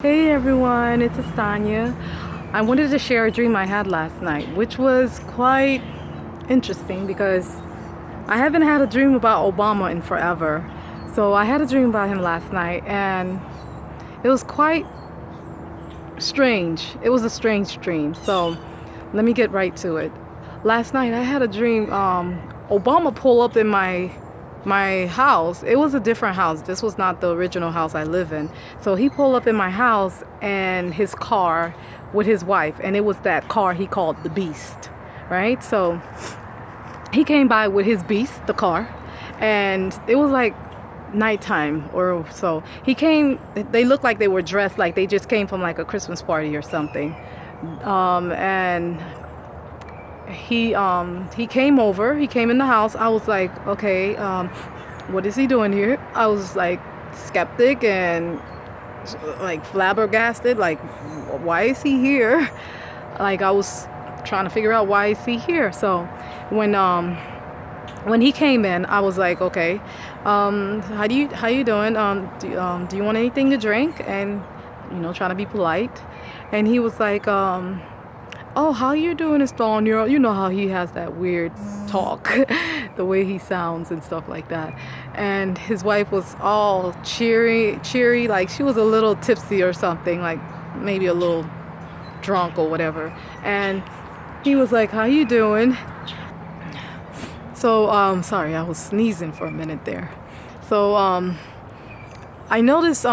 Hey everyone, it's Estanya. I wanted to share a dream I had last night, which was quite interesting because I haven't had a dream about Obama in forever. So I had a dream about him last night and it was quite strange. It was a strange dream. So let me get right to it. Last night I had a dream Obama pulled up in my house. It was a different house. This was not the original house I live in. So he pulled up in my house and his car with his wife, and it was that car he called the Beast, right? So he came by with his Beast, the car, and it was like nighttime or so. He came, they looked like they were dressed like they just came from like a Christmas party or something. And he came over, he came in the house. I was like, okay, what is he doing here? I was like skeptic and like flabbergasted, like why is he here? Like I was trying to figure out why is he here. So when he came in, I was like, okay, how you doing? Do you want anything to drink? And trying to be polite. And he was like, oh, how you doing, Estonia? You know how he has that weird talk, the way he sounds and stuff like that. And his wife was all cheery, like she was a little tipsy or something, like maybe a little drunk or whatever. And he was like, how you doing? So, sorry, I was sneezing for a minute there. So, I noticed,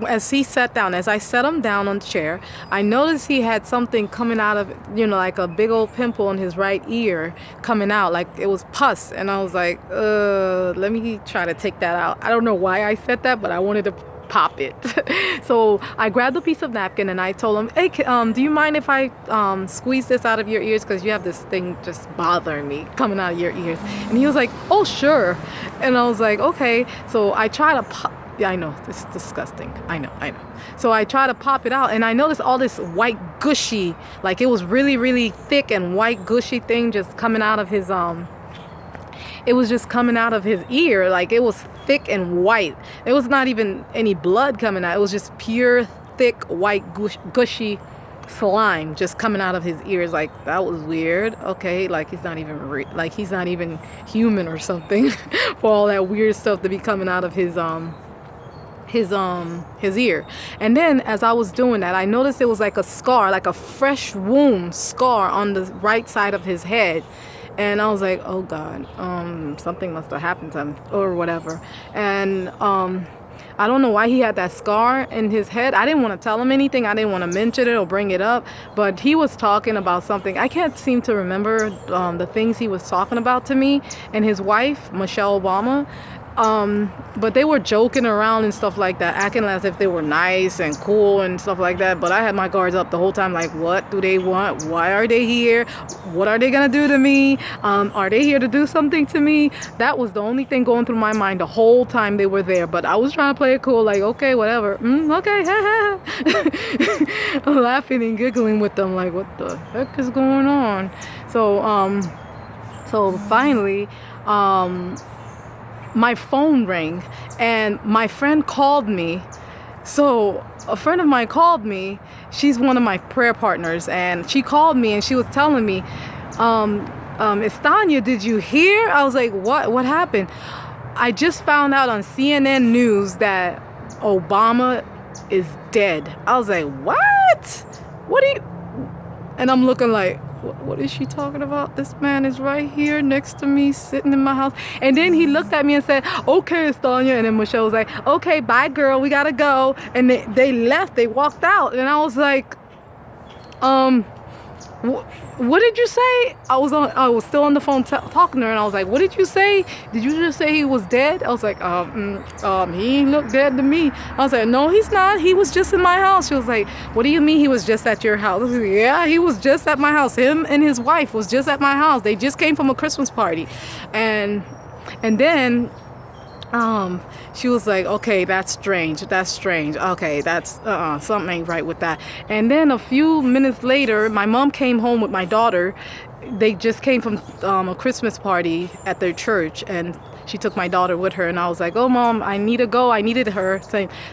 as he sat down, as I set him down on the chair, I noticed he had something coming out of, like a big old pimple in his right ear coming out, like it was pus. And I was like, let me try to take that out. I don't know why I said that, but I wanted to pop it. So I grabbed a piece of napkin and I told him, hey, do you mind if I squeeze this out of your ears? Because you have this thing just bothering me coming out of your ears. And he was like, oh, sure. And I was like, okay. So I try to pop. Yeah, I know, this is disgusting. I know. So I try to pop it out and I noticed all this white gushy, like it was really, really thick and white gushy thing just coming out of his, it was just coming out of his ear. Like it was thick and white. It was not even any blood coming out. It was just pure, thick, white, gushy slime just coming out of his ears. Like that was weird. Okay, like he's not even he's not even human or something for all that weird stuff to be coming out of his ear. And then as I was doing that, I noticed it was like a scar, like a fresh wound scar on the right side of his head. And I was like, oh God, something must have happened to him or whatever. And I don't know why he had that scar in his head. I didn't want to tell him anything. I didn't want to mention it or bring it up, but he was talking about something. I can't seem to remember the things he was talking about to me and his wife, Michelle Obama. But they were joking around and stuff like that, acting as if they were nice and cool and stuff like that. But I had my guards up the whole time, like, what do they want? Why are they here? What are they gonna do to me? Are they here to do something to me? That was the only thing going through my mind the whole time they were there. But I was trying to play it cool, like, okay, whatever. Okay, laughing and giggling with them, like, what the heck is going on? So finally, my phone rang and my friend called me. So a friend of mine called me. She's one of my prayer partners, and she called me and she was telling me, Estanya, did you hear? I was like, what happened? I just found out on CNN News that Obama is dead. I was like, what do you? And I'm looking like, what is she talking about? This man is right here next to me, sitting in my house. And then he looked at me and said, okay, Estonia. And then Michelle was like, okay, bye, girl, we gotta go. And they left, they walked out. And I was like, what did you say? I was still on the phone talking to her, and I was like, what did you say? Did you just say he was dead? I was like, he looked dead to me. I was like, no, he's not. He was just in my house. She was like, what do you mean he was just at your house? I was like, yeah, he was just at my house. Him and his wife was just at my house. They just came from a Christmas party. And then she was like, okay, that's strange. Okay, that's something ain't right with that. And then a few minutes later, my mom came home with my daughter. They just came from a Christmas party at their church, and she took my daughter with her, and I was like, oh mom, I need to go. I needed her.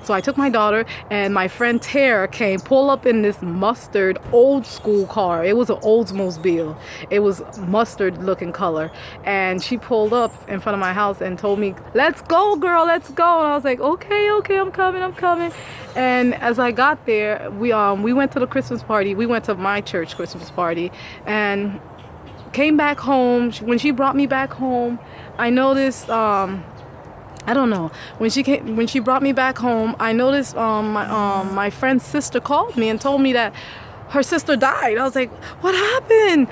So I took my daughter, and my friend Tara came, pull up in this mustard old school car. It was an Oldsmobile. It was mustard looking color, and she pulled up in front of my house and told me, let's go girl, let's go. And I was like, okay, I'm coming. And as I got there, we went to the Christmas party. We went to my church Christmas party, and came back home. When she brought me back home, I noticed I don't know, when she brought me back home, I noticed my friend's sister called me and told me that her sister died. I was like, what happened?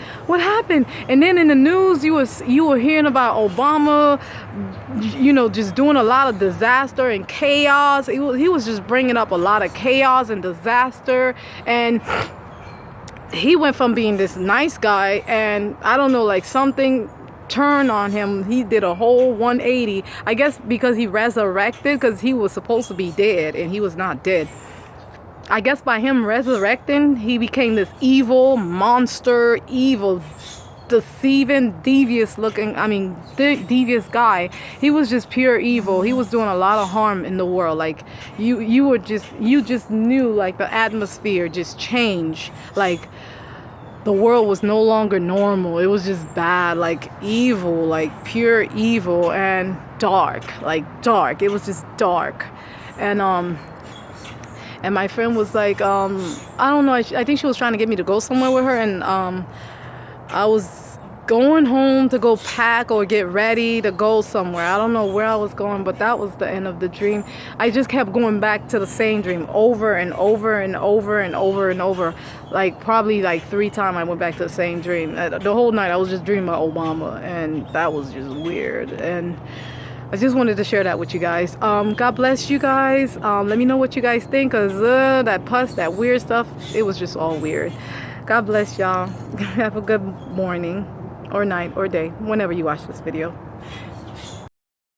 And then in the news, you were hearing about Obama, just doing a lot of disaster and chaos. He was just bringing up a lot of chaos and disaster, and he went from being this nice guy, and I don't know, like something turned on him. He did a whole 180, I guess, because he resurrected, because he was supposed to be dead and he was not dead. I guess by him resurrecting, he became this evil monster, evil, deceiving, devious guy. He was just pure evil. He was doing a lot of harm in the world. Like you just knew, like, the atmosphere just changed. Like the world was no longer normal. It was just bad, like evil, like pure evil, and dark. It was just dark. And my friend was like, I don't know, I think she was trying to get me to go somewhere with her, and I was going home to go pack or get ready to go somewhere. I don't know where I was going, but that was the end of the dream. I just kept going back to the same dream over and over and over and over and over. Like probably like 3 times I went back to the same dream. The whole night I was just dreaming about Obama, and that was just weird. And I just wanted to share that with you guys. God bless you guys. Let me know what you guys think, because that pus, that weird stuff, it was just all weird. God bless y'all. Have a good morning or night or day, whenever you watch this video.